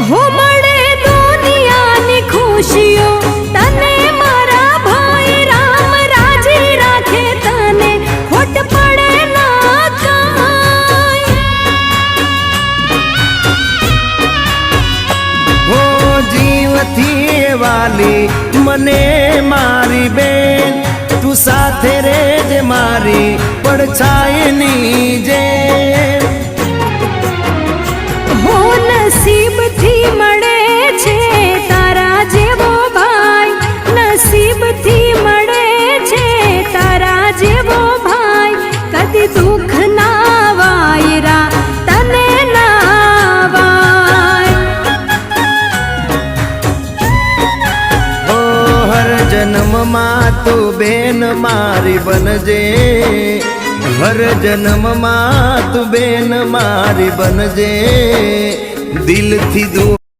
हो मळे दुनियानी खुशियों तने मारा भाई राम राजी राखे तने खोट पड़े ना काई। हो जीव थी वाली मने मारी बेन तू साथे रे जे मारी પડછાયની જેમ। हो नसीब थी मळे छे तारा जेवो भाई नसीब थी मळे छे तारा जेवो भाई कदी दुख ना वायरा तने ना वाय। ओ हर जन्म માં તું બેન મારી બનજે हर जन्म માં તું બેન મારી બનજે દિલથી